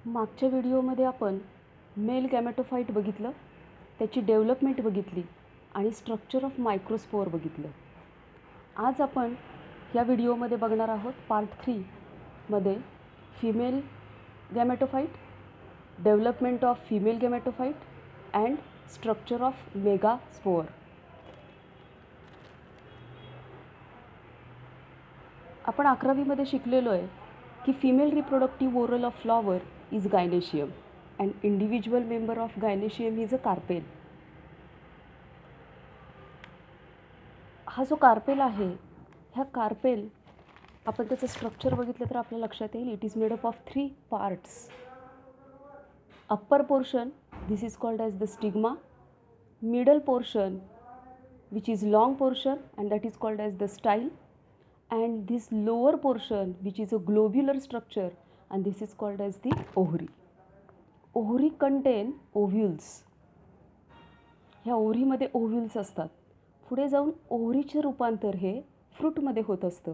मागच्या व्हिडिओमध्ये आपण मेल गॅमेटोफाइट बघितलं, त्याची डेव्हलपमेंट बघितली आणि स्ट्रक्चर ऑफ मायक्रोस्पोअर बघितलं. आज आपण या व्हिडिओमध्ये बघणार आहोत पार्ट 3 मध्ये female gametophyte, development of female gametophyte and structure of megaspore. आपण 11वीमध्ये शिकलेलो आहे की female reproductive oral of flower is gynoecium and individual member of gynoecium is a carpel. हा जो कार्पेल आहे, ह्या कार्पेल आपण त्याचं स्ट्रक्चर बघितलं तर आपल्या लक्षात येईल it is made up of 3 parts. Upper portion this is called as the stigma, middle portion which is long portion and that is called as the style, and this lower portion which is a globular structure and this is called as the ovary. Ovary contain ovules. ह्या ओव्हरीमध्ये ओव्ह्यूल्स असतात. पुढे जाऊन ओव्हरीचे रूपांतर हे फ्रूटमध्ये होत असतं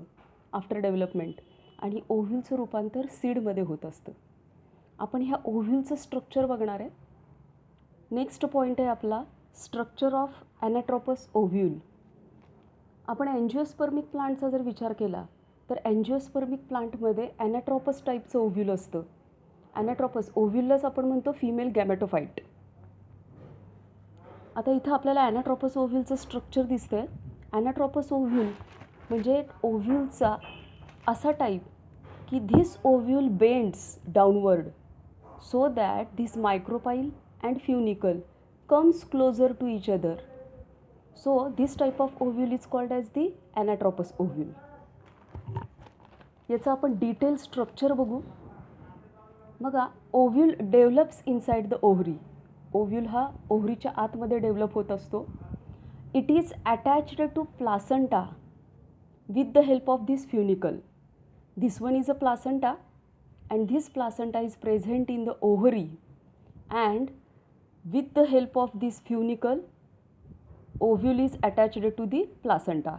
after development आणि ओव्ह्यूलचं रूपांतर सीडमध्ये होत असतं. आपण ह्या ओव्ह्यूलचं स्ट्रक्चर बघणार आहे. नेक्स्ट पॉईंट आहे आपला स्ट्रक्चर ऑफ ॲनाट्रोपस ओव्ह्यूल. आपण एन्जिओस्पर्मिक प्लांटचा जर विचार केला तर एन्जिओस्पर्मिक प्लांटमध्ये ॲनाट्रोपस टाईपचं ओव्ह्यूल असतं. ॲनाट्रोपस ओव्ह्यूललाच आपण म्हणतो फिमेल गॅमेटोफाइट. आता इथं आपल्याला ॲनाट्रोपस ओव्ह्यूलचं स्ट्रक्चर दिसतं आहे. ॲनाट्रोपस ओव्ह्यूल म्हणजे ओव्ह्यूलचा असा टाईप की this ovule bends downward so that this micropyle and funicle comes closer to each other. So this type of ovule is called as the anatropous ovule. याचं आपण डिटेल स्ट्रक्चर बघू. बघा, ovule develops inside the ovary. Ovule हा ओव्हरीच्या आतमध्ये develop होत असतो. It is attached to placenta with the help of this funicle. This one is a placenta and this placenta is present in the ovary and with the help of this funicle ovule is attached to the placenta.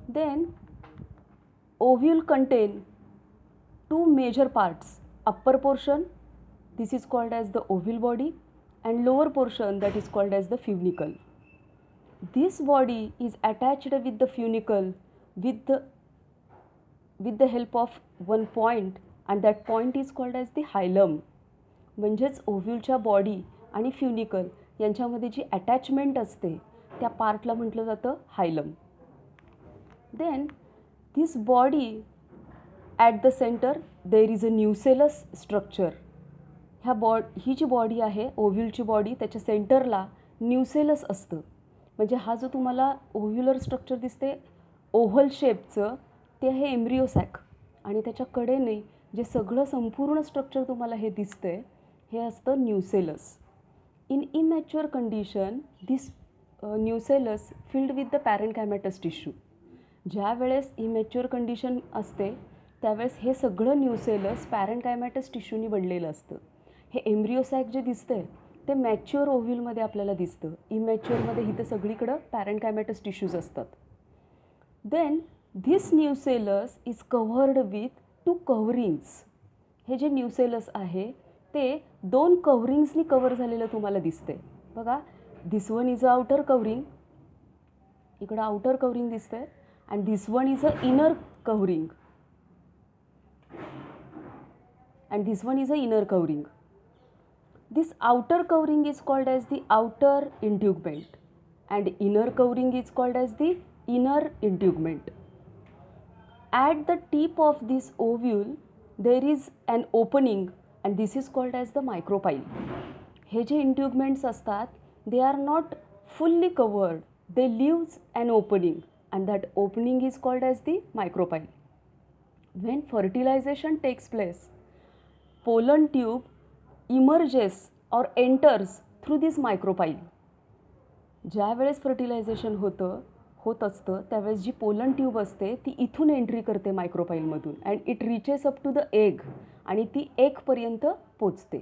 Then ovule contain two major parts. Upper portion this is called as the ovule body and lower portion that is called as the funicle. This body is attached with the funicle with the help of one point and that point is called as the hilum. म्हणजेच ओव्ह्यूलच्या body आणि फ्युनिकल यांच्यामध्ये जी attachment असते त्या पार्टला म्हटलं जातं hilum. Then this body at the centre there is a nucellus structure. ही जी बॉडी आहे ओव्ह्यूलची बॉडी त्याच्या सेंटरला न्यूसेलस असतं. म्हणजे हा जो तुम्हाला ओव्ह्युलर स्ट्रक्चर दिसते ओव्हल शेपचं ते आहे एम्ब्रिओसॅक आणि त्याच्या कडेने जे सगळं संपूर्ण स्ट्रक्चर तुम्हाला हे दिसतंय हे असतं nucellus. In immature condition, this nucellus filled with the parenchymatous tissue. ज्या वेळेस इमॅच्युअर कंडिशन असते त्यावेळेस हे सगळं न्यूसेलस पॅरेंकायमॅटस टिश्यूनी बनलेलं असतं. हे एम्ब्रिओसॅक जे दिसतंय ते मॅच्युअर ओव्ह्यूलमध्ये आपल्याला दिसतं. इमॅच्युअरमध्ये इथं सगळीकडं पॅरेंकायमॅटस टिश्यूज असतात. Then this nucellus is covered with 2 coverings. हे जे न्यूसेलस आहे ते 2 कव्हरिंग्सनी कव्हर झालेलं तुम्हाला दिसते. बघा, this one is a outer covering, इकडं आउटर कव्हरिंग दिसतंय and this one is a inner covering and this one is a inner covering. This outer covering is called as the outer integument and inner covering is called as the inner integument. At the tip of this ovule there is an opening and this is called as the micropyle. हे जे इंट्युगमेंट्स असतात they are not fully covered, they leaves an opening and that opening is called as the micropyle. When fertilization takes place, pollen tube emerges or enters through this micropyle. ज्या वेळेस fertilisation होत असतं त्यावेळेस जी pollen tube असते ती इथून entry करते मायक्रोपाईलमधून and it reaches up to the egg आणि ती एगपर्यंत पोचते.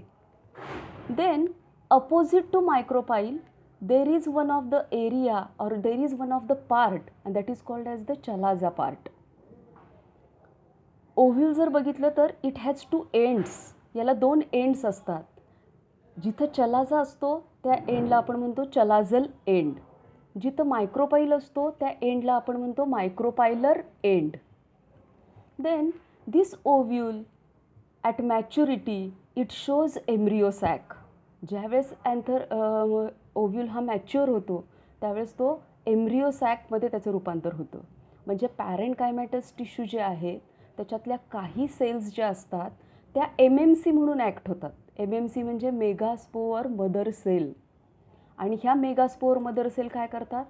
Then opposite to micropyle there is one of the area और there is one of the part and that is called as the chalaza part. Ovule जर बघितलं तर it has 2 ends. याला 2 ends असतात. जिथं चलाजा असतो त्या एंडला आपण म्हणतो चलाझल एंड. जिथं मायक्रोपाईल असतो त्या एंडला आपण म्हणतो micropylar end. Then this ovule at maturity it shows embryo sac. ज्यावेळेस ओव्ह्यूल हा मॅच्युअर होतो त्यावेळेस तो एम्ब्रिओसॅकमध्ये त्याचं रूपांतर होतं. म्हणजे पॅरेंकायमॅटस टिश्यू जे आहे त्याच्यातल्या काही सेल्स ज्या असतात त्या MMC म्हणून ॲक्ट होतात. MMC म्हणजे मेगास्पोअर मदर सेल. आणि ह्या मेगास्पोअर मदर सेल काय करतात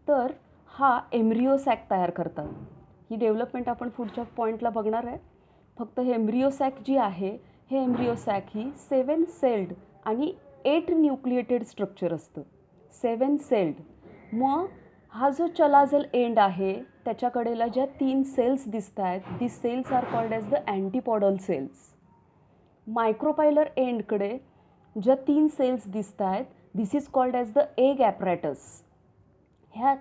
तर हा एम्ब्रिओसॅक तयार करतात. ही डेव्हलपमेंट आपण पुढच्या पॉईंटला बघणार आहे. फक्त हे एम्ब्रिओसॅक जी आहे हे एम्ब्रिओसॅक ही 7 सेल्ड आणि 8 न्यूक्लिएटेड स्ट्रक्चर असतं. 7 सेल्ड. मग हा जो चलाझल एंड आहे त्याच्याकडेला ज्या 3 सेल्स दिसत आहेत the cells are called as the antipodal cells. Micropylar एंडकडे ज्या 3 सेल्स दिसत आहेत this is called as the egg apparatus. ह्या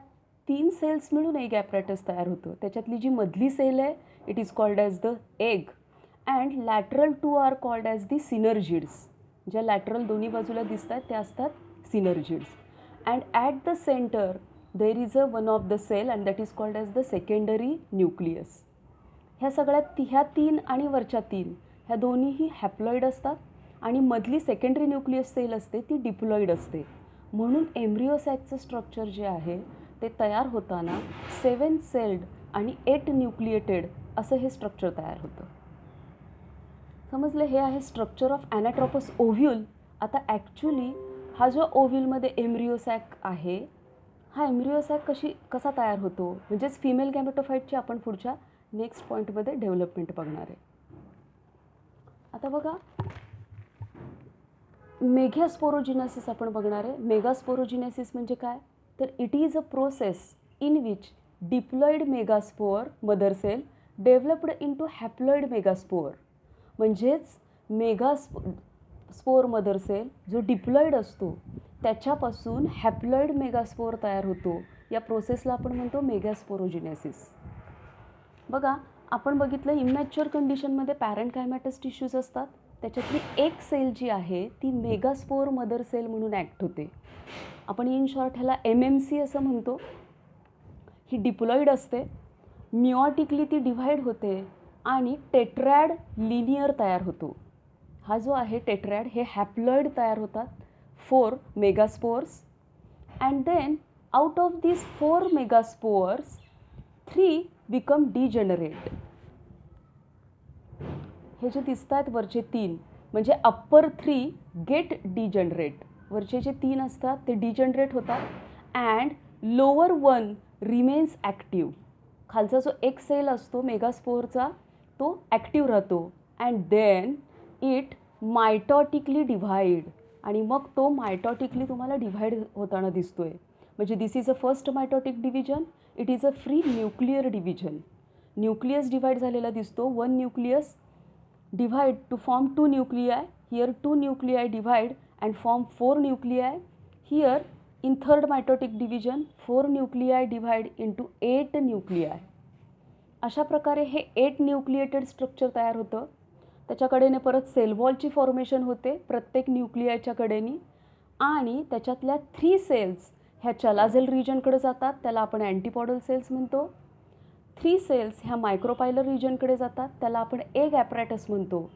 3 सेल्स मिळून एग ॲपरॅटस तयार होतं. त्याच्यातली जी मधली सेल आहे it is called as the egg and lateral 2 are called as the synergids. ज्या लॅटरल दोन्ही बाजूला दिसत आहेत त्या असतात synergids. And at the centre there is one of the cell and that is called as the secondary nucleus. ह्या सगळ्यात ह्या 3 आणि वरच्या 3 ह्या दोन्हीही हॅप्लॉईड असतात आणि मधली सेकंडरी न्यूक्लियस सेल असते ती डिप्लॉईड असते. म्हणून एम्ब्रिओसॅकचं स्ट्रक्चर जे आहे ते तयार होताना 7 सेल्ड आणि 8 न्यूक्लिएटेड असं हे स्ट्रक्चर तयार होतं. समजलं. हे आहे स्ट्रक्चर ऑफ ॲनाट्रोपस ओव्ह्यूल. आता ॲक्च्युली हा जो ओव्ह्यूलमध्ये एम्ब्रिओसॅक आहे हा एम्ब्रिओसॅक कसा तयार होतो म्हणजेच फिमेल गॅमेटोफाईटची आपण पुढच्या नेक्स्ट पॉईंटमध्ये डेव्हलपमेंट बघणार आहे. आता बघा मेगास्पोरोजिनेसिस आपण बघणार आहे. मेगास्पोरोजिनेसिस म्हणजे काय तर it is a process in which diploid megaspore mother cell developed into haploid megaspore. म्हणजेच मेगास्पोअर मदर सेल जो डिप्लॉईड असतो त्याच्यापासून हॅप्लॉईड मेगास्पोअर तयार होतो. या प्रोसेसला आपण म्हणतो मेगास्पोरोजिनेसिस. बघा आपण बघितलं इमॅच्युअर कंडिशनमध्ये पॅरेंकायमॅटस टिश्यूज असतात. त्याच्यातली एक सेल जी आहे ती मेगास्पोअर मदर सेल म्हणून ॲक्ट होते. आपण इन शॉर्ट ह्याला MMC असं म्हणतो. ही डिप्लॉईड असते. मिओटिकली ती डिव्हाइड होते आणि टेट्रॅड लिनियर तयार होतो. हा जो आहे टेट्रॅड हे हॅप्लॉईड तयार होतात 4 megaspores and then out of these 4 megaspores 3 become degenerate. हे जे दिसत आहेत वरचे 3 म्हणजे अप्पर 3 गेट डिजनरेट. वरचे जे 3 असतात ते डिजनरेट होतात अँड लोअर 1 रिमेन्स ॲक्टिव्ह. खालचा जो एक सेल असतो मेगास्पोअरचा तो ॲक्टिव्ह राहतो and then it mitotically divide. आणि मग तो मायटॉटिकली तुम्हाला डिव्हाइड होताना दिसतोय. म्हणजे this is a first mitotic division. It is a free nuclear division. Nucleus divide झालेला दिसतो. 1 nucleus divide to form 2 nuclei. Here 2 nuclei divide and form 4 nuclei. Here in third mitotic division 4 nuclei divide into 8 nuclei. अशा प्रकारे हे 8 nucleated structure तयार होतं. त्याच्या कडेने परत सेल वॉलची फॉर्मेशन होते प्रत्येक न्यूक्लियाच्या कडेने आणि त्याच्यातल्या 3 सेल्स ह्या चलाझल रिजनकडे जातात. त्याला आपण अँटीपॉडल सेल्स म्हणतो. 3 सेल्स ह्या मायक्रोपायलर रिजनकडे जातात त्याला आपण एग ॲपरॅटस म्हणतो.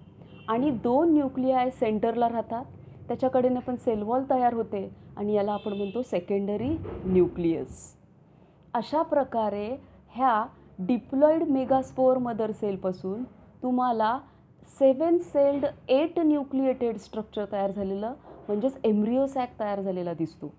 आणि 2 न्यूक्लियाय सेंटरला राहतात त्याच्याकडेनं पण सेल वॉल तयार होते आणि याला आपण म्हणतो सेकंडरी न्यूक्लियस. अशा प्रकारे ह्या डिप्लॉईड मेगास्पोअर मदर सेलपासून तुम्हाला 7 सेल्ड 8 न्यूक्लिएटेड स्ट्रक्चर तयार झालेलं म्हणजेच एम्ब्रिओसॅक तयार झालेला दिसतो.